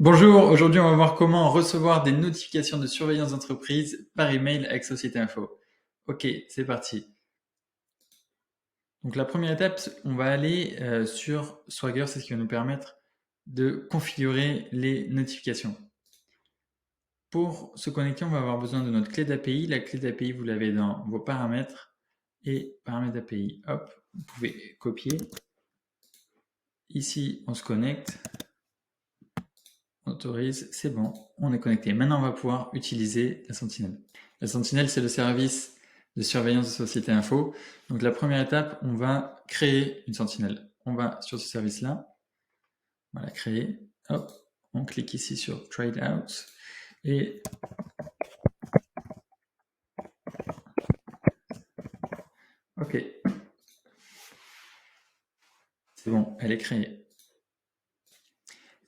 Bonjour, aujourd'hui on va voir comment recevoir des notifications de surveillance d'entreprise par email avec Société Info. Ok, c'est parti. Donc la première étape, on va aller sur Swagger, c'est ce qui va nous permettre de configurer les notifications. Pour se connecter, on va avoir besoin de notre clé d'API. La clé d'API, vous l'avez dans vos paramètres et paramètres d'API. Hop, vous pouvez copier. Ici, on se connecte. On autorise, c'est bon, on est connecté. Maintenant, on va pouvoir utiliser la Sentinelle. La Sentinelle, c'est le service de surveillance de Société Info. Donc la première étape, on va créer une Sentinelle. On va sur ce service-là, on va la créer. Hop, on clique ici sur Trade Out et ok, c'est bon, elle est créée.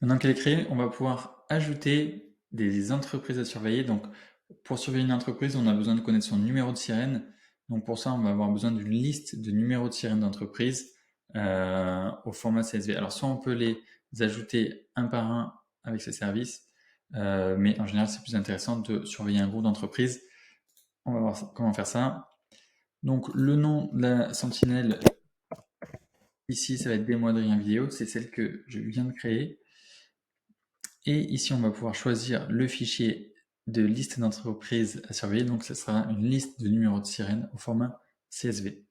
Maintenant qu'elle est créée, on va pouvoir ajouter des entreprises à surveiller. Donc pour surveiller une entreprise, on a besoin de connaître son numéro de sirène. Donc pour ça, on va avoir besoin d'une liste de numéros de sirène d'entreprise au format CSV. Alors soit on peut les ajouter un par un avec ces services, mais en général c'est plus intéressant de surveiller un groupe d'entreprises. On va voir comment faire ça. Donc le nom de la sentinelle, ici ça va être démo Adrien vidéo, c'est celle que je viens de créer. Et ici on va pouvoir choisir le fichier de liste d'entreprises à surveiller, donc ce sera une liste de numéros de sirène au format CSV.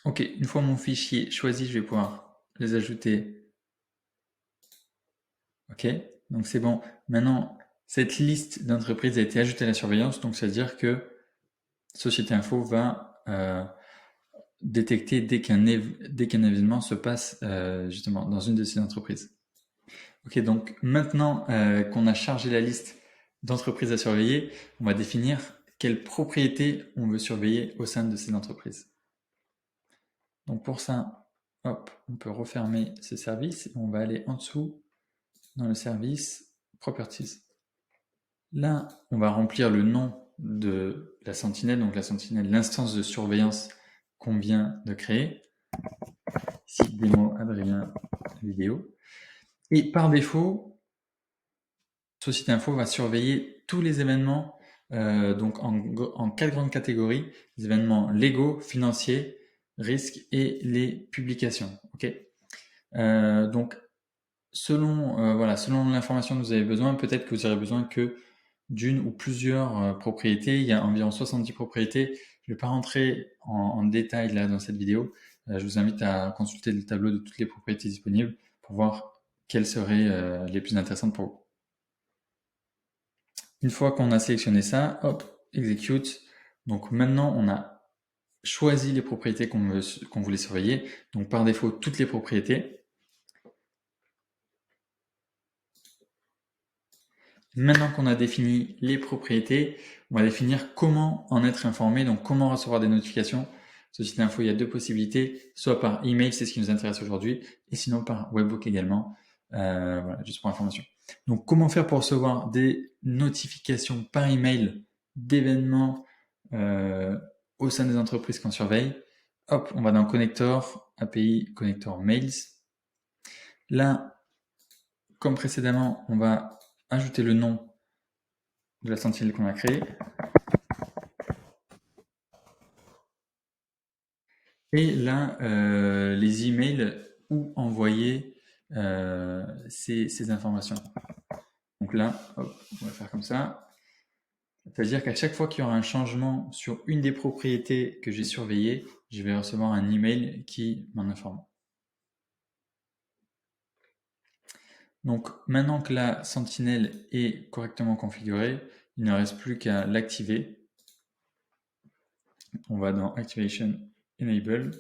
Ok, une fois mon fichier choisi, je vais pouvoir les ajouter. Ok, donc c'est bon. Maintenant, cette liste d'entreprises a été ajoutée à la surveillance, donc ça veut dire que Société Info va détecter dès qu'un événement se passe justement dans une de ces entreprises. Ok, donc maintenant qu'on a chargé la liste d'entreprises à surveiller, on va définir quelles propriétés on veut surveiller au sein de ces entreprises. Donc pour ça, hop, on peut refermer ce service et on va aller en dessous dans le service Properties. Là, on va remplir le nom de la sentinelle, donc la sentinelle, l'instance de surveillance qu'on vient de créer. Ici, démo Adrien vidéo. Et par défaut, Société Info va surveiller tous les événements donc en 4 grandes catégories, les événements légaux, financiers, risques et les publications. Okay, donc selon l'information que vous avez besoin, peut-être que vous aurez besoin que d'une ou plusieurs propriétés. Il y a environ 70 propriétés. Je ne vais pas rentrer en détail là dans cette vidéo. Je vous invite à consulter le tableau de toutes les propriétés disponibles pour voir quelles seraient les plus intéressantes pour vous. Une fois qu'on a sélectionné ça, hop, execute. Donc maintenant, on a choisi les propriétés qu'on voulait surveiller. Donc par défaut, toutes les propriétés. Maintenant qu'on a défini les propriétés, on va définir comment en être informé, donc comment recevoir des notifications. Société Info, il y a deux possibilités, soit par email, c'est ce qui nous intéresse aujourd'hui, et sinon par webbook également, voilà, juste pour information. Donc comment faire pour recevoir des notifications par email d'événements au sein des entreprises qu'on surveille? Hop, on va dans Connector, API, Connector Mails. Là, comme précédemment, on va ajouter le nom de la sentinelle qu'on a créée. Et là, les emails où envoyer ces informations. Donc là, hop, on va faire comme ça. C'est-à-dire qu'à chaque fois qu'il y aura un changement sur une des propriétés que j'ai surveillées, je vais recevoir un email qui m'en informe. Donc maintenant que la sentinelle est correctement configurée, il ne reste plus qu'à l'activer. On va dans Activation Enable.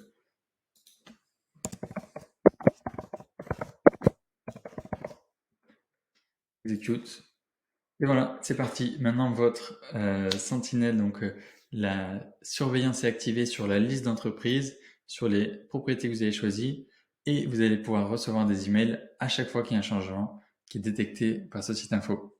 Execute. Et voilà, c'est parti. Maintenant, votre sentinelle, donc la surveillance est activée sur la liste d'entreprises, sur les propriétés que vous avez choisies, et vous allez pouvoir recevoir des emails à chaque fois qu'il y a un changement qui est détecté par ce site info.